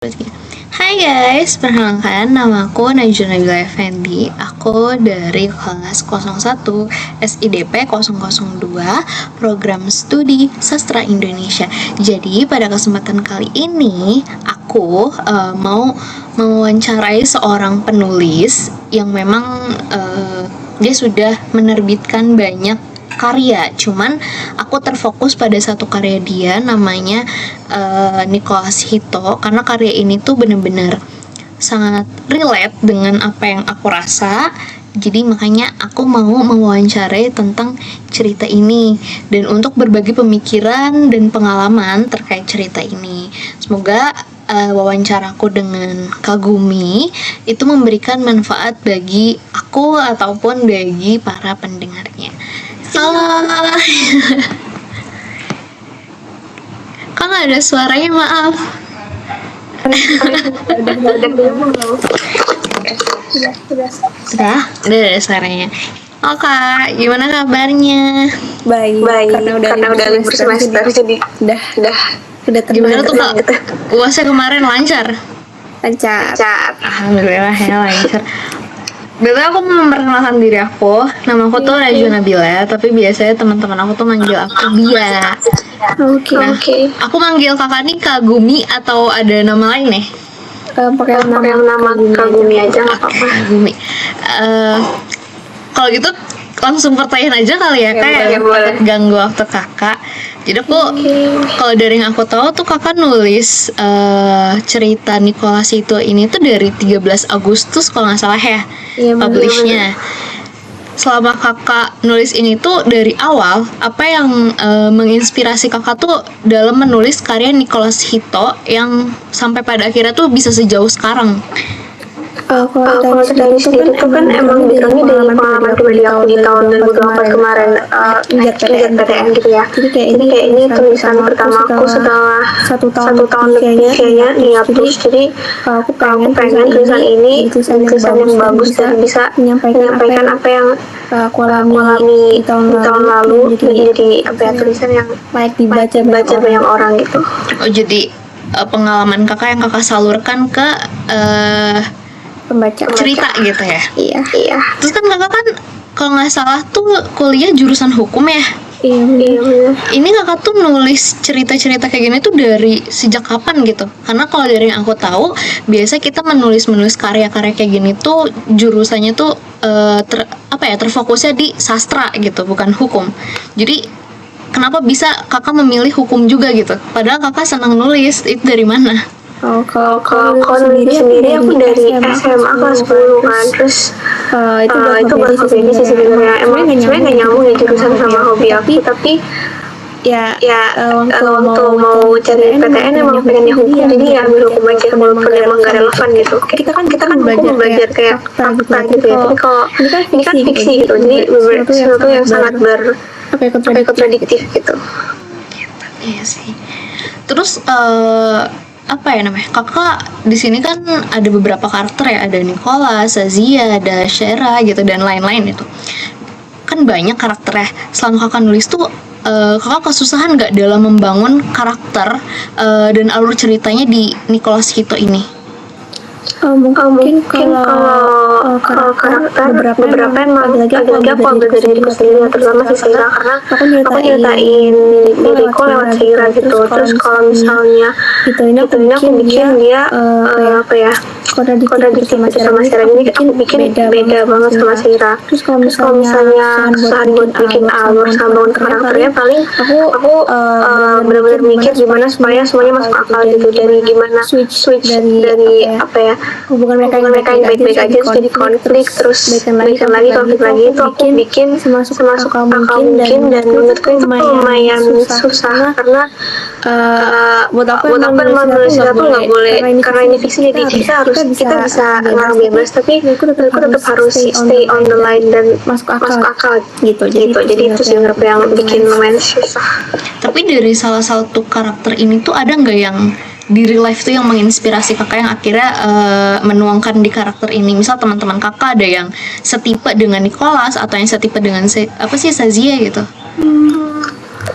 Hai guys, perkenalkan nama aku Najwa Nabila Effendi. Aku dari kelas 01 SIDP 002 Program Studi Sastra Indonesia. Jadi pada kesempatan kali ini aku mau mewawancarai seorang penulis yang memang dia sudah menerbitkan banyak karya, cuman aku terfokus pada satu karya dia namanya Nicholas Hito, karena karya ini tuh bener-bener sangat relate dengan apa yang aku rasa. Jadi makanya aku mau mewawancarai tentang cerita ini dan untuk berbagi pemikiran dan pengalaman terkait cerita ini. Semoga wawancaraku dengan Kagumi itu memberikan manfaat bagi aku ataupun bagi para pendengarnya. Halo. Kok nggak ada suaranya, maaf. Sudah ada suaranya. Oke, gimana kabarnya? Baik, karena udah libur semester jadi udah tenang. Gimana tuh Kak? UASnya kemarin lancar? Lancar. Alhamdulillah ya lancar. Betul, aku mau memperkenalkan diri aku. Nama aku tuh Najwa Nabila, tapi biasanya teman-teman aku tuh manggil aku Bia. Oke. Aku manggil kakak nih Kagumi atau ada nama lain nih? Pakai nama Kagumi aja nggak apa-apa. Kagumi. Kalau gitu langsung pertanyaan aja kali ya, kayak ganggu waktu kakak. Jadi aku kalau dari yang aku tahu tuh kakak nulis cerita Nicholas Hito ini tuh dari 13 Agustus kalau nggak salah ya, publishnya. Selama kakak nulis ini tuh dari awal, apa yang menginspirasi kakak tuh dalam menulis karya Nicholas Hito yang sampai pada akhirnya tuh bisa sejauh sekarang? Kalau dari sendiri itu kan emang backgroundnya dari pengalaman pribadi aku di tahun 2024 kemarin ngejar PTN gitu ya. Jadi kayak ini tulisan pertama aku setelah satu tahun lebih kayaknya dihapus. Jadi aku pengen tulisan ini tulisan yang bagus dan bisa menyampaikan apa yang aku alami di tahun lalu. Jadi tulisan yang layak dibaca banyak orang gitu. Oh, jadi pengalaman kakak yang kakak salurkan ke pembaca cerita gitu ya? Iya. Terus kan kakak kan kalau nggak salah tuh kuliah jurusan hukum ya? Iya. Ini kakak tuh nulis cerita-cerita kayak gini tuh dari sejak kapan gitu? Karena kalau dari yang aku tahu, biasa kita menulis karya-karya kayak gini tuh jurusannya tuh terfokusnya di sastra gitu, bukan hukum. Jadi kenapa bisa kakak memilih hukum juga gitu? Padahal kakak senang nulis, itu dari mana? Kalau sendiri aku dari SMA kelas 10 kan, terus itu buat hobi ini sih sebenarnya. Emang sebenarnya nggak nyambung ya jurusan sama hobi aku, tapi ya waktu mau cari PTN emang pengennya hukum, jadi ya ambil hukum aja walaupun emang nggak relevan gitu. Kita kan belajar kayak fakta gitu ya, tapi kalau ini kan fiksi gitu, jadi sesuatu yang sangat kontradiktif gitu. Iya sih. Terus kakak di sini kan ada beberapa karakter ya, ada Nicholas, Zazia, ada Shera gitu dan lain-lain itu. Kan banyak karakternya. Selama kakak nulis tuh kakak kesusahan nggak dalam membangun karakter dan alur ceritanya di Nicholas Hito ini? Mungkin kalau karakter beberapa emang lagi-lagi aku ambil dari diriku sendiri, terutama si Seira, karena aku nyeritain diriku lewat Seira gitu. Terus kalau misalnya itu ini aku bikin dia kontradiktif sama Seira, jadi aku bikin beda banget sama Seira. Terus kalau misalnya kesusahan buat bikin alur sama bangun karakternya, paling aku benar-benar mikir gimana supaya semuanya masuk akal gitu, dari gimana switch dari hubungan mereka yang baik-baik aja terus jadi konflik, terus baikan lagi konflik lagi. Itu aku bikin semasuk akal mungkin dan menurutku itu lumayan susah karena buat aku emang nulis itu nggak boleh, karena ini fiksi jadi kita bisa ngarang bebas, tapi aku tetap harus stay on the line dan masuk akal gitu. Jadi itu sih menurutku yang bikin lumayan susah. Tapi dari salah satu karakter ini tuh ada nggak yang di real life tuh yang menginspirasi kakak yang akhirnya menuangkan di karakter ini? Misal teman-teman kakak ada yang setipe dengan Nicholas atau yang setipe dengan Sazia gitu?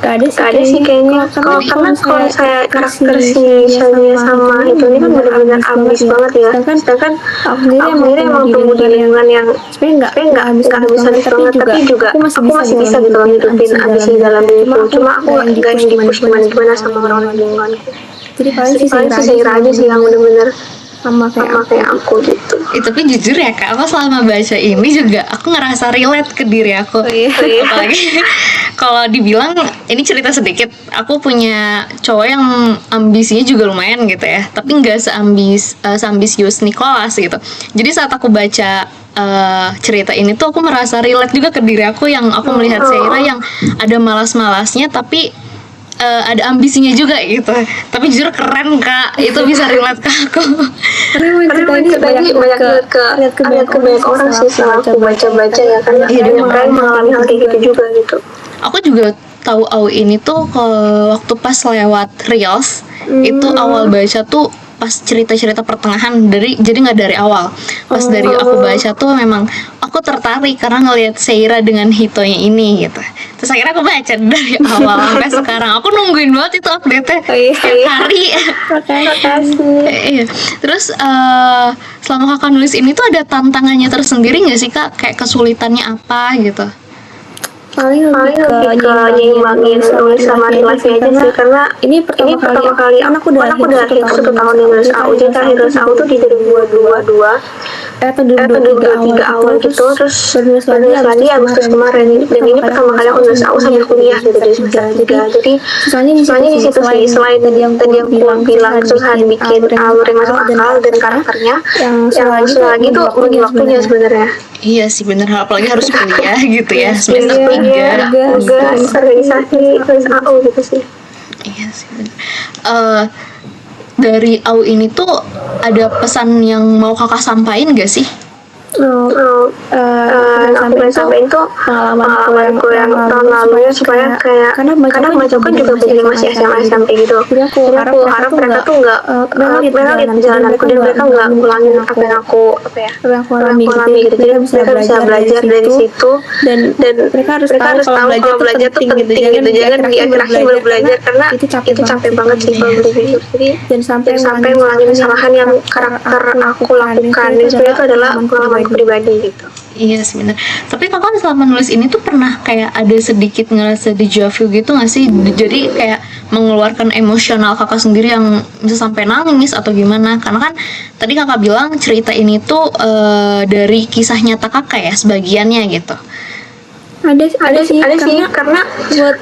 Gak ada sih kayaknya. Karena kalau saya karakter si Shania sama itu ini kan benar-benar ambis banget ya. Sedangkan aku sendiri emang tumbuh di lingkungan yang sebenarnya nggak habis banget, tapi juga aku masih bisa gitu loh ngidupin ambisi dalam diriku. Cuma aku nggak yang di-push gimana sama orang-orang di lingkunganku. Jadi paling sih Seira aja sih yang benar-benar sama kayak aku gitu. Tapi jujur ya Kak, aku selama baca ini juga aku ngerasa relate ke diri aku. Apalagi kalau dibilang ini cerita sedikit, aku punya cowok yang ambisinya juga lumayan gitu ya, tapi nggak seambisius Nicholas gitu. Jadi saat aku baca cerita ini tuh aku merasa relate juga ke diri aku, yang aku melihat Seira yang ada malas-malasnya tapi ada ambisinya juga gitu. Tapi jujur keren Kak, itu bisa relate ke aku. Karena ini banyak ke banyak orang sih setelah aku baca-baca ya, karena mereka mengalami hal kayak gitu juga gitu. Aku juga tahu AU ini tuh waktu pas lewat Reels, itu awal baca tuh pas cerita-cerita pertengahan, jadi nggak dari awal. Pas dari aku baca tuh memang aku tertarik karena ngelihat Seira dengan Hitonya ini gitu. Terus akhirnya aku baca dari awal sampai sekarang. Aku nungguin banget itu update-nya setiap hari. Iya. Terus selama kakak nulis ini tuh ada tantangannya tersendiri nggak sih Kak? Kayak kesulitannya apa gitu? Paling lebih ke nyimbangin nulis sama relasi aja sih, karena ini pertama kali aku udah akhir 1 tahun nih nulis AU. Jadi terakhir nulis AU tuh di 2022 atau 2023 awal gitu, terus nulis lagi Agustus kemarin. Dan ini pertama kali aku nulis AU sambil kuliah gitu di semester 3. Jadi soalnya di situ sih, selain tadi yang bilang kesusahan bikin alur yang masuk akal dan karakternya, yang susah lagi tuh bagi waktunya sebenarnya. Iya sih bener, apalagi harus kuliah gitu ya, semester 3 tugas organisasi terus AU gitu sih. Iya sih bener. Dari AU ini tuh ada pesan yang mau kakak sampaikan gak sih? Aku sampein tuh pengalamanku yang tahun lalu, supaya kayak karena baca kan juga jadi masih SMA SMP gitu. Jadi aku harap mereka tuh nggak mereka lihat perjalananku dan mereka nggak ngulangin apa yang aku alami gitu. Jadi mereka bisa belajar dari situ, dan mereka harus tahu kalau belajar tuh penting gitu. Jangan di akhir-akhir baru belajar, karena itu capek banget sih kalau belajar. Jadi jangan sampai ngulangin kesalahan yang karakter aku lakukan. Dan sebenarnya itu adalah pengalaman pribadi gitu. Iya sebenarnya. Tapi kakak selama nulis ini tuh pernah kayak ada sedikit ngerasa deja vu gitu nggak sih? Jadi kayak mengeluarkan emosional kakak sendiri yang bisa sampai nangis atau gimana? Karena kan tadi kakak bilang cerita ini tuh dari kisah nyata kakak ya sebagiannya gitu. Ada sih karena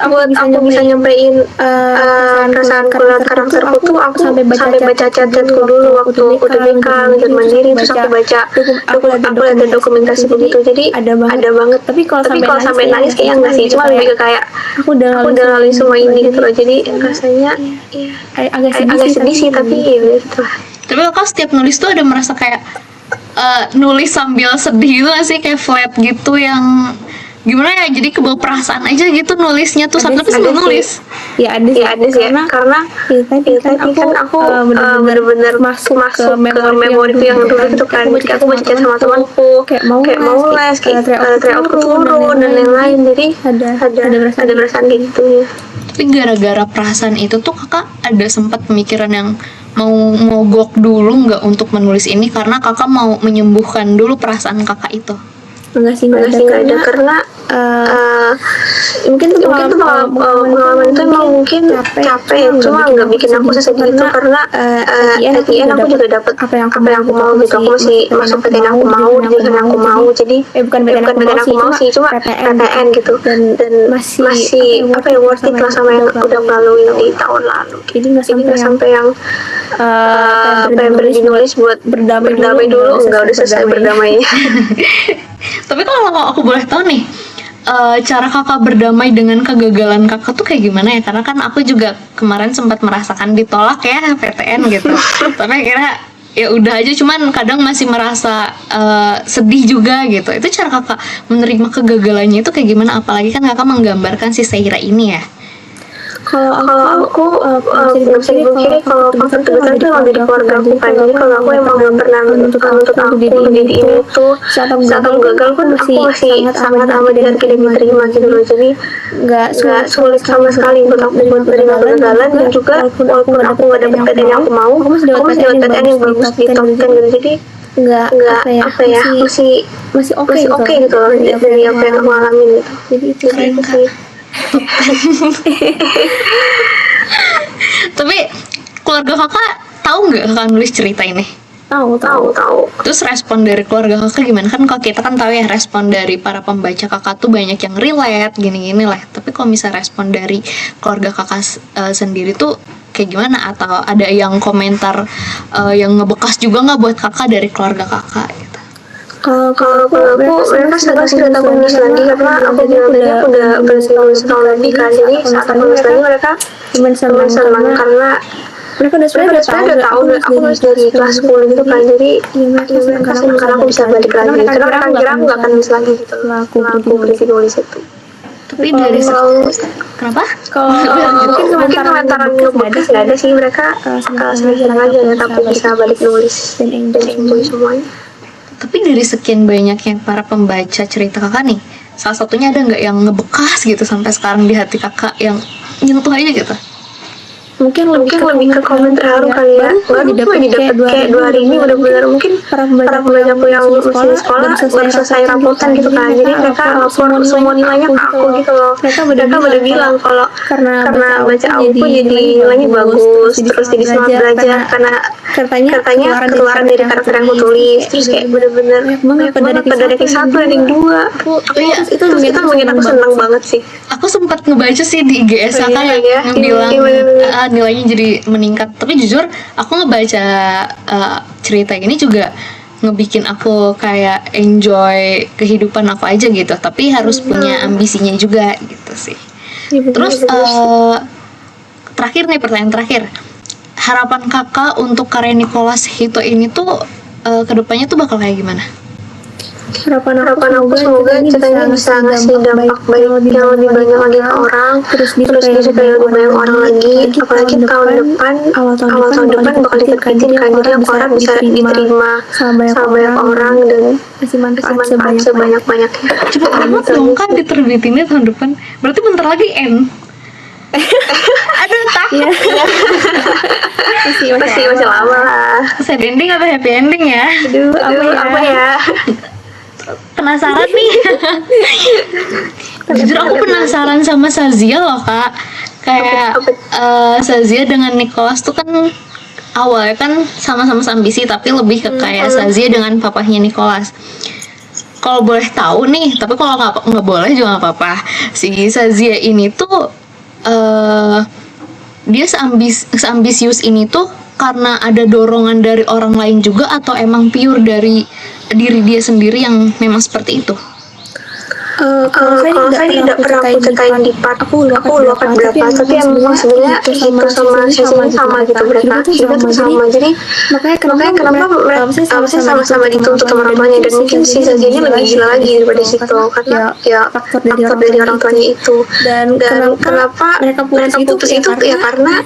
buat aku bisa nyampein perasaan karakterku tuh aku sampai baca chat-chatku dulu waktu udah nikah, lanjut mandiri, terus aku lihat dokumentasi begitu. Jadi ada banget. Tapi kalau sampai nangis kayaknya enggak sih, cuma lebih ke kayak aku udah ngalamin semua ini gitu loh. Jadi rasanya agak sedih sih, tapi ya gitu lah. Tapi kakak setiap nulis tuh ada merasa kayak nulis sambil sedih gitu gak sih, kayak flat gitu yang gimana ya, jadi kebawa perasaan aja gitu nulisnya tuh sampai nulis. Ya ada sih karena tadi kan aku benar-benar masuk ke memori yang dulu gitu kan. Ketika aku baca sama temanku kayak mau les, kayak tryoutku turun dan lain-lain. Jadi ada perasaan gitu ya. Tapi gara-gara perasaan itu tuh kakak ada sempat pemikiran yang mau mogok dulu nggak untuk menulis ini karena kakak mau menyembuhkan dulu perasaan kakak itu? Enggak sih, nggak ada karena mungkin pengalaman itu emang mungkin capek, cuma nggak bikin aku sesedih itu, karena at the end aku juga dapat apa yang aku mau gitu. Aku masih masuk PTN aku mau, di jurusan aku mau, jadi bukan PTN aku mau sih, cuma PTN gitu, dan masih apa ya, worth it lah sama yang udah melalui di tahun lalu. Jadi nggak sampai yang berhenti nulis buat berdamai dulu, nggak udah selesai berdamainya. Tapi kalau aku boleh tahu nih, cara kakak berdamai dengan kegagalan kakak tuh kayak gimana ya? Karena kan aku juga kemarin sempat merasakan ditolak ya PTN gitu. Tapi akhirnya ya udah aja, cuman kadang masih merasa sedih juga gitu. Itu cara kakak menerima kegagalannya itu kayak gimana? Apalagi kan kakak menggambarkan si Seira ini ya. Kalau aku nggak bisa dipungkiri kalau faktor terbesar itu emang dari keluarga aku kan. Jadi kalau aku emang nggak pernah untuk aku jadi ini tuh saat aku gagal pun aku masih sangat amat dihargai dan diterima gitu loh. Jadi nggak sulit sama sekali untuk aku buat menerima kegagalan, dan juga walaupun aku nggak dapet PTN yang aku mau, aku masih dapat PTN yang bagus di top 10 gitu. Jadi nggak apa ya masih oke gitu loh dari apa yang aku alamin gitu. Jadi itu sih. Tapi keluarga kakak tahu nggak kakak nulis cerita ini? Tahu. Terus respon dari keluarga kakak gimana? Kan kalau kita kan tahu ya respon dari para pembaca kakak tuh banyak yang relate gini-gini lah. Tapi kalau misalnya respon dari keluarga kakak sendiri tuh kayak gimana? Atau ada yang komentar yang ngebekas juga nggak buat kakak dari keluarga kakak gitu? Kalau aku mereka sudah aku nulis lagi karena aku udah berhasil nulis tahun lebih kan. Jadi saat aku nulis lagi mereka senang karena mereka udah tahu aku nulis dari kelas 10 gitu kan. Jadi mereka senang karena aku bisa balik lagi. Karena mereka kira aku gak akan nulis lagi gitu aku berhenti nulis itu. Tapi dari kenapa? Mungkin komentaran ngebekas gak ada sih, mereka senang aja ya aku bisa balik nulis dan enjoy semuanya. Tapi dari sekian banyak yang para pembaca cerita kakak nih, salah satunya ada nggak yang ngebekas gitu sampai sekarang di hati kakak yang nyentuh aja gitu? Mungkin lebih ke komen terharu kali ya. Baru dapet kayak 2 hari ini benar-benar mungkin para pembacaku yang masih di sekolah baru selesai rapotan gitu kan. Jadi mereka lapor semua nilainya ke aku gitu loh. Mereka udah bilang kalau karena baca aku jadi nilainya bagus, terus jadi semangat belajar karena katanya keluaran dari karakter yang aku tulis. Terus kayak bener-bener pada dari 1 dan 2. Itu bikin aku senang banget sih. Aku sempat ngebaca sih di IGS kan yang bilang nilainya jadi meningkat. Tapi jujur aku ngebaca cerita ini juga ngebikin aku kayak enjoy kehidupan aku aja gitu. Tapi harus punya ambisinya juga gitu sih. Terus terakhir nih, pertanyaan terakhir, harapan kakak untuk karya Nicholas Hito ini tuh kedepannya tuh bakal kayak gimana? Harapan aku semoga ceritanya bisa ngasih dampak baik yang lebih banyak lagi ke orang, terus disukai lebih banyak orang lagi, apalagi awal tahun depan bakal diterbitin kan, jadi aku harap bisa diterima sama banyak orang dan kasih manfaat sebanyak-banyaknya. Cepet amat dong kan diterbitinnya tahun depan, berarti bentar lagi end. Aduh takut. Masih lama lah. Sad ending atau happy ending ya? Aduh apa ya? Penasaran nih. Jujur aku penasaran sama Sazia loh kak. Kayak Sazia dengan Nicholas tuh kan awalnya kan sama-sama ambisi, tapi lebih ke kayak Sazia dengan papahnya Nicholas. Kalau boleh tahu nih, tapi kalau nggak boleh juga nggak apa-apa. Si Sazia ini tuh dia seambisius ini tuh karena ada dorongan dari orang lain juga, atau emang pure dari diri dia sendiri yang memang seperti itu? Kalau saya tidak pernah aku ceritain di part aku lupa berapa, tapi emang sebenarnya itu sama sesinya sama gitu, mereka hidupnya tuh sama. Jadi makanya kenapa mereka sama-sama dituntut sama orang tuanya, dan mungkin si sesinya lebih gila lagi daripada situ karena ya faktor dari orang tuanya itu. Dan kenapa mereka putus itu ya karena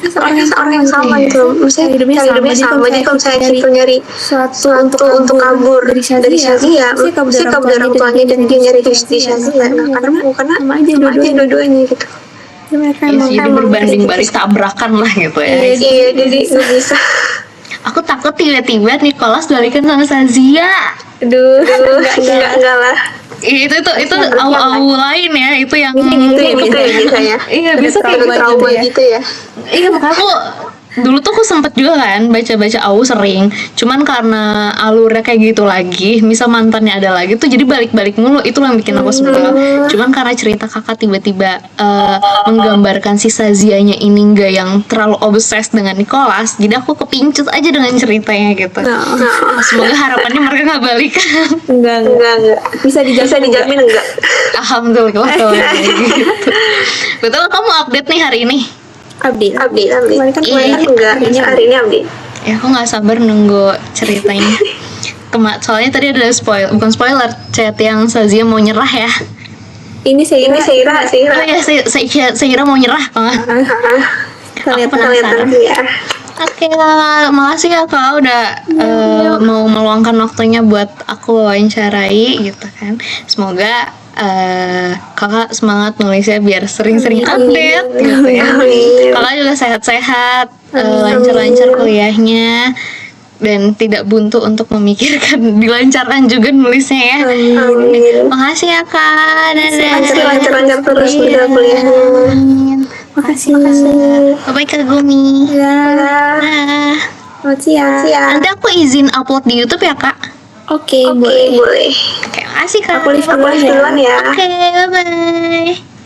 orang yang sama gitu, maksudnya hidupnya sama. Jadi kalau misalnya situ nyari suatu untuk kabur dari Shazia, mesti kabur dari orang tuanya dan dia nyari di Shazia. Karena sama aja dua-duanya gitu. Jadi berbanding baris tabrakan lah gitu ya. Iya, jadi nggak bisa. Aku takut tiba-tiba Nicholas balikan sama Sazia. Aduh, enggak lah. Itu awal lain ya, itu yang biasanya. Iya, bisa kayak trauma gitu ya. Iya, makanya aku dulu tuh aku sempet juga kan baca-baca AU sering, cuman karena alurnya kayak gitu lagi, misal mantannya ada lagi tuh jadi balik-balik mulu, itu yang bikin aku sebel. Cuman karena cerita kakak tiba-tiba menggambarkan si Sazianya ini enggak yang terlalu obses dengan Nicholas, jadi aku kepincut aja dengan ceritanya gitu. Semoga harapannya mereka nggak balikan. Enggak. Bisa dijamin enggak? Alhamdulillah kalau kayak gitu. Betul, kamu update nih hari ini? Update. Kemarin kan enggak, hari ini update. Ya aku nggak sabar nunggu ceritanya. Soalnya tadi ada bukan spoiler, chat yang Sazia mau nyerah ya. Ini Seira. Oh ya, saya mau nyerah kalau nggak. Aku penasaran. Ya. Oke, Kak. Makasih ya Kak udah mau meluangkan waktunya buat aku wawancarai gitu kan. Semoga Kakak semangat nulisnya biar sering-sering update gitu ya. Kakak juga sehat-sehat, lancar-lancar kuliahnya dan tidak buntu untuk memikirkan, dilancarkan juga nulisnya ya. Amin. Makasih ya Kak. Dadah. Lancar terus juga kuliahnya. Amin. Makasih. Bye-bye Kak Gumi. Ya, Nah, selamat siang. nanti aku izin upload di YouTube ya Kak. Oke, boleh. Boleh. Oke, makasih Kak. Aku live duluan ya. Duluan ya. Oke, bye-bye.